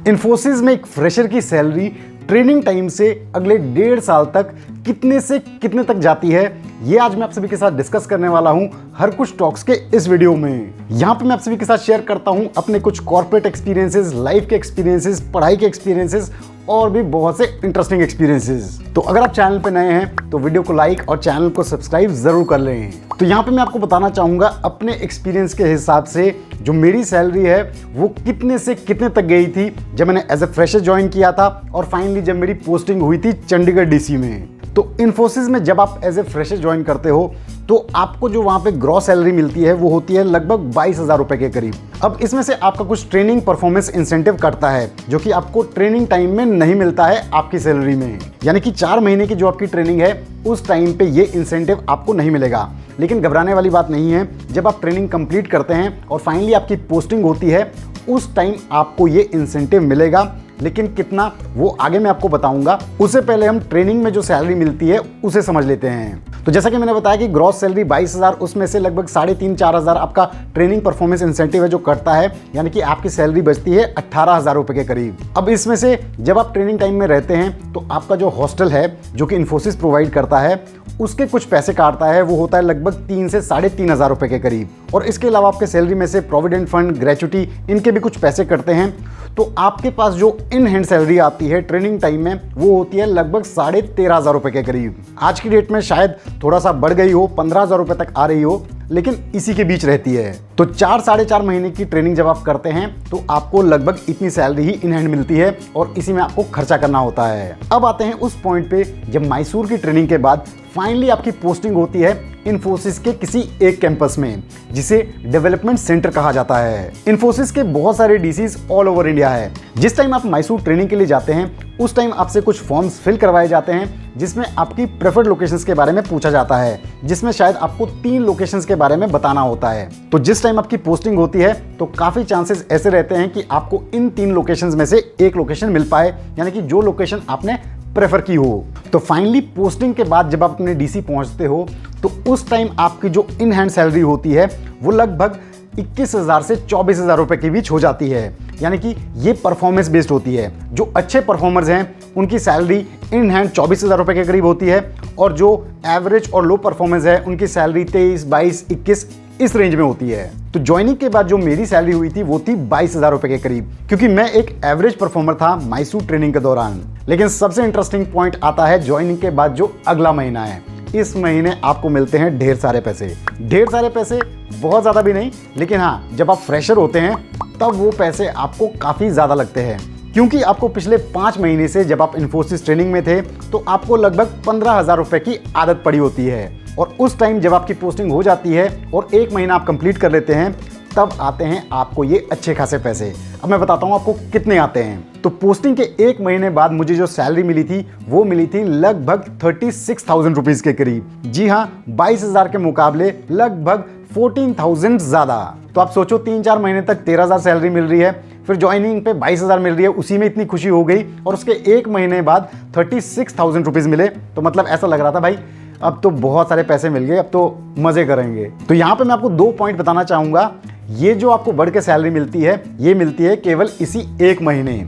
इन्फोसिस में एक फ्रेशर की सैलरी ट्रेनिंग टाइम से अगले 1.5 साल तक कितने से कितने तक जाती है, ये आज मैं आप सभी के साथ डिस्कस करने वाला हूं हर कुछ टॉक्स के इस वीडियो में। यहां पे मैं आप सभी के साथ शेयर करता हूं अपने कुछ कॉर्पोरेट एक्सपीरियंसेस, लाइफ के एक्सपीरियंसेस, पढ़ाई के एक्सपीरियंसेस और भी बहुत से इंटरेस्टिंग एक्सपीरियंसेस। तो अगर आप चैनल पे नए हैं तो वीडियो को लाइक और चैनल को सब्सक्राइब जरूर कर लें। तो यहाँ पे मैं आपको बताना चाहूंगा अपने एक्सपीरियंस के हिसाब से जो मेरी सैलरी है वो कितने से कितने तक गई थी जब मैंने एज ए फ्रेशर ज्वाइन किया था और फाइनली जब मेरी पोस्टिंग हुई थी चंडीगढ़ डीसी में। तो इन्फोसिस में जब आप एज ए फ्रेशर ज्वाइन करते हो तो आपको जो वहाँ पे ग्रॉस सैलरी मिलती है वो होती है लगभग 22,000 रुपए के करीब। अब इसमें से आपका कुछ ट्रेनिंग परफॉर्मेंस इंसेंटिव कटता है जो कि आपको ट्रेनिंग टाइम में नहीं मिलता है आपकी सैलरी में, यानी कि 4 महीने की जो आपकी ट्रेनिंग है उस टाइम पे ये इंसेंटिव आपको नहीं मिलेगा। लेकिन घबराने वाली बात नहीं है, जब आप ट्रेनिंग कंप्लीट करते हैं और फाइनली आपकी पोस्टिंग होती है उस टाइम आपको ये इंसेंटिव मिलेगा। लेकिन कितना वो आगे मैं आपको बताऊंगा। उससे पहले हम ट्रेनिंग में जो सैलरी मिलती है उसे समझ लेते हैं। तो जैसा कि मैंने बताया कि ग्रॉस सैलरी 22,000, उसमें से लगभग 3,500-4 हज़ार आपका ट्रेनिंग परफॉर्मेंस इंसेंटिव है जो कटता है, यानी कि आपकी सैलरी बचती है 18,000 रुपए के करीब। अब इसमें से जब आप ट्रेनिंग टाइम में रहते हैं तो आपका जो हॉस्टल है जो कि इन्फोसिस प्रोवाइड करता है उसके कुछ पैसे काटता है, वो होता है लगभग 3 से 3,500 रुपए के करीब। और इसके अलावा आपके सैलरी में से प्रोविडेंट फंड, ग्रेचुटी, इनके भी कुछ पैसे कटते हैं। तो आपके पास जो इन हैंड सैलरी आती है ट्रेनिंग टाइम में वो होती है लगभग 13,500 रुपए के करीब। आज की डेट में शायद थोड़ा सा बढ़ गई हो, 15,000 रुपए तक आ रही हो, लेकिन इसी के बीच रहती है। तो 4-4.5 महीने की ट्रेनिंग जब आप करते हैं तो आपको लगभग इतनी सैलरी ही इन हैंड मिलती है और इसी में आपको खर्चा करना होता है। अब आते हैं उस पॉइंट पे जब मैसूर की ट्रेनिंग के बाद फाइनली आपकी पोस्टिंग होती है इन्फोसिस के किसी एक कैंपस में जिसे डेवलपमेंट सेंटर कहा जाता है। इन्फोसिस के बहुत सारे डीसीज ऑल ओवर इंडिया है। जिस टाइम आप मैसूर ट्रेनिंग के लिए जाते हैं उस टाइम आपसे कुछ फॉर्म्स फिल करवाए जाते हैं जिसमें आपकी प्रेफर्ड लोकेशंस के बारे में पूछा जाता है, जिसमें शायद आपको 3 लोकेशंस के बारे में बताना होता है। तो जिस टाइम आपकी पोस्टिंग होती है तो काफ़ी चांसेस ऐसे रहते हैं कि आपको इन 3 लोकेशंस में से एक लोकेशन मिल पाए, यानी कि जो लोकेशन आपने प्रेफर की हो। तो फाइनली पोस्टिंग के बाद जब आप अपने डीसी पहुंचते हो तो उस टाइम आपकी जो इन हैंड सैलरी होती है वो लगभग 21,000 से 24,000 रुपए के बीच हो जाती है, यानी कि ये परफॉर्मेंस बेस्ड होती है। जो अच्छे परफॉर्मर्स हैं उनकी सैलरी इन हैंड 24,000 रुपए के करीब होती है और जो एवरेज और लो परफॉर्मेंस है उनकी सैलरी 23, 22, 21 इस रेंज में होती है। तो ज्वाइनिंग के बाद जो मेरी सैलरी हुई थी वो थी 22,000 रुपए के करीब, क्योंकि मैं एक एवरेज परफॉर्मर था मैसूर ट्रेनिंग के दौरान। लेकिन सबसे इंटरेस्टिंग पॉइंट आता है ज्वाइनिंग के बाद जो अगला महीना है। इस महीने आपको मिलते हैं ढेर सारे पैसे। ढेर सारे पैसे बहुत ज़्यादा भी नहीं, लेकिन हाँ, जब आप फ्रेशर होते हैं तब वो पैसे आपको काफ़ी ज़्यादा लगते हैं, क्योंकि आपको पिछले 5 महीने से जब आप इन्फोसिस ट्रेनिंग में थे तो आपको लगभग 15,000 रुपए की आदत पड़ी होती है। और उस टाइम जब आपकी पोस्टिंग हो जाती है और 1 महीना आप कंप्लीट कर लेते हैं तब आते हैं आपको ये अच्छे खासे पैसे। अब मैं बताता हूँ आपको कितने आते हैं। तो पोस्टिंग के 1 महीने बाद मुझे जो सैलरी मिली थी वो मिली थी लगभग 36,000 रुपीज़ के करीब। जी हाँ, 22,000 के मुकाबले लगभग 14,000 ज़्यादा। तो आप सोचो 3-4 महीने तक 13,000 सैलरी मिल रही है, फिर ज्वाइनिंग पे 22,000 मिल रही है, उसी में इतनी खुशी हो गई और उसके 1 महीने बाद 36,000 रुपीज़ मिले। तो मतलब ऐसा लग रहा था भाई अब तो बहुत सारे पैसे मिल गए, अब तो मज़े करेंगे। तो यहाँ पे मैं आपको 2 पॉइंट बताना चाहूँगा। ये जो आपको बढ़ के सैलरी मिलती है ये मिलती है केवल इसी 1 महीने।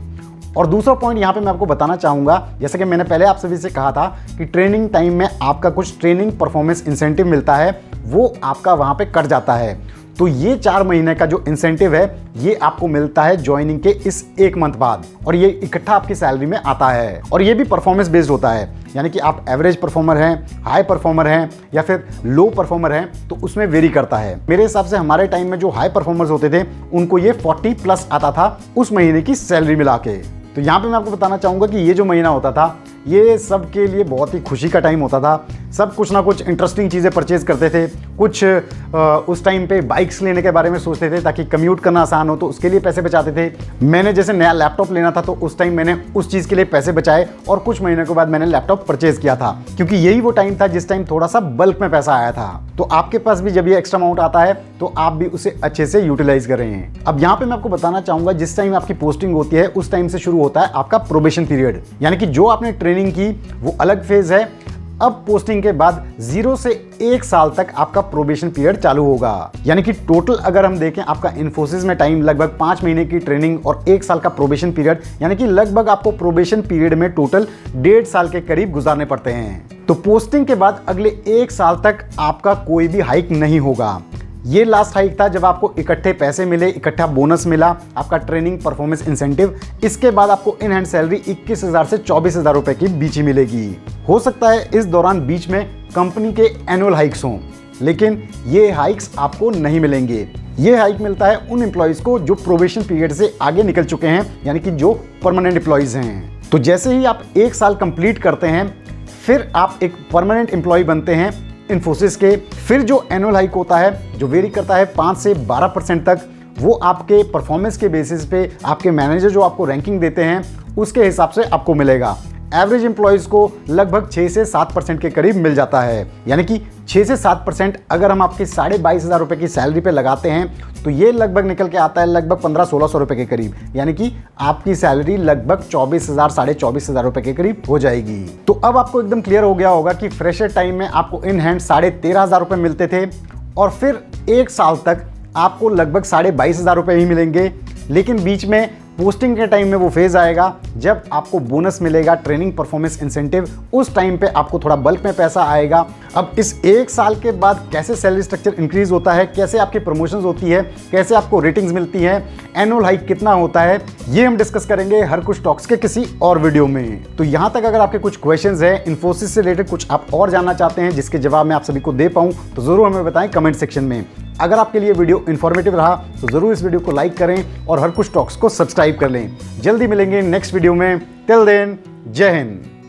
और दूसरा पॉइंट यहाँ पे मैं आपको बताना चाहूँगा, जैसे कि मैंने पहले आप सभी से कहा था कि ट्रेनिंग टाइम में आपका कुछ ट्रेनिंग परफॉर्मेंस इंसेंटिव मिलता है, वो आपका वहाँ पे कट जाता है। तो ये 4 महीने का जो इंसेंटिव है ये आपको मिलता है ज्वाइनिंग के इस 1 मंथ बाद, और ये इकट्ठा आपकी सैलरी में आता है। और ये भी परफॉर्मेंस बेस्ड होता है, यानी कि आप एवरेज परफॉर्मर हैं, हाई परफॉर्मर हैं या फिर लो परफॉर्मर हैं तो उसमें वेरी करता है। मेरे हिसाब से हमारे टाइम में जो हाई परफॉर्मर्स होते थे उनको ये 40+ आता था उस महीने की सैलरी मिला के। तो यहाँ पे मैं आपको बताना चाहूँगा कि ये जो महीना होता था ये सब के लिए बहुत ही खुशी का टाइम होता था। सब कुछ ना कुछ इंटरेस्टिंग चीज़ें परचेज करते थे। कुछ उस टाइम पे बाइक्स लेने के बारे में सोचते थे ताकि कम्यूट करना आसान हो, तो उसके लिए पैसे बचाते थे। मैंने जैसे नया लैपटॉप लेना था तो उस टाइम मैंने उस चीज़ के लिए पैसे बचाए और कुछ महीने के बाद मैंने लैपटॉप परचेज किया था, क्योंकि यही वो टाइम था जिस टाइम थोड़ा सा बल्क में पैसा आया था। तो आपके पास भी जब ये एक्स्ट्रा अमाउंट आता है तो आप भी उसे अच्छे से यूटिलाइज कर रहे हैं। अब यहाँ पे मैं आपको बताना चाहूँगा, जिस टाइम आपकी पोस्टिंग होती है उस टाइम से शुरू होता है आपका प्रोबेशन पीरियड, यानी कि जो आपने ट्रेनिंग की वो अलग फेज है, अब पोस्टिंग के बाद 0 से 1 साल तक आपका प्रोबेशन पीरियड चालू होगा। यानी कि टोटल अगर हम देखें आपका इन्फोसिस में टाइम लगभग 5 महीने की ट्रेनिंग और 1 साल का प्रोबेशन पीरियड, यानी कि लगभग आपको प्रोबेशन पीरियड में टोटल 1.5 साल के करीब गुजारने पड़ते हैं। तो पोस्टिंग के बाद अगले 1 साल तक आपका कोई भी हाइक नहीं होगा। ये लास्ट हाइक था जब आपको इकट्ठे पैसे मिले, इकट्ठा बोनस मिला, आपका ट्रेनिंग परफॉर्मेंस इंसेंटिव। इसके बाद आपको इन हैंड सैलरी 21,000 से 24,000 रुपए की बीच ही मिलेगी। हो सकता है इस दौरान बीच में कंपनी के एनुअल हाइक्स हों, लेकिन ये हाइक्स आपको नहीं मिलेंगे। ये हाइक मिलता है उन एम्प्लॉयज़ को जो प्रोबेशन पीरियड से आगे निकल चुके हैं, यानी कि जो परमानेंट एम्प्लॉयज़ हैं। तो जैसे ही आप 1 साल कंप्लीट करते हैं, फिर आप एक परमानेंट एम्प्लॉय बनते हैं इन्फोसिस के। फिर जो एनुअल हाइक होता है, जो वेरी करता है 5 से 12% तक, वो आपके परफॉर्मेंस के बेसिस पे आपके मैनेजर जो आपको रैंकिंग देते हैं उसके हिसाब से आपको मिलेगा। एवरेज एम्प्लॉयज़ को लगभग 6 से 7% के करीब मिल जाता है। यानी कि 6 से 7% अगर हम आपकी 22,500 रुपये की सैलरी पे लगाते हैं तो ये लगभग निकल के आता है लगभग 1500-1600 रुपये के करीब। यानी कि आपकी सैलरी लगभग 24,000 साढ़े 24,000 रुपये के करीब हो जाएगी। तो अब आपको एकदम क्लियर हो गया होगा कि फ्रेशर टाइम में आपको इन हैंड 13,500 रुपये मिलते थे और फिर 1 साल तक आपको लगभग 22,500 रुपये ही मिलेंगे। लेकिन बीच में पोस्टिंग के टाइम में वो फेज आएगा जब आपको बोनस मिलेगा, ट्रेनिंग परफॉर्मेंस इंसेंटिव, उस टाइम पे आपको थोड़ा बल्क में पैसा आएगा। अब इस 1 साल के बाद कैसे सैलरी स्ट्रक्चर इंक्रीज होता है, कैसे आपकी प्रमोशंस होती है, कैसे आपको रेटिंग्स मिलती है, एनुअल हाइक कितना होता है, ये हम डिस्कस करेंगे हर कुछ टॉक्स के किसी और वीडियो में। तो यहाँ तक अगर आपके कुछ क्वेश्चंस हैं, इन्फोसिस से रिलेटेड कुछ आप और जानना चाहते हैं जिसके जवाब मैं आप सभी को दे पाऊँ, तो जरूर हमें बताएं कमेंट सेक्शन में। अगर आपके लिए वीडियो इन्फॉर्मेटिव रहा तो जरूर इस वीडियो को लाइक करें और हर कुछ टॉक्स को सब्सक्राइब कर लें। जल्दी मिलेंगे नेक्स्ट वीडियो में। टिल देन, जय हिंद।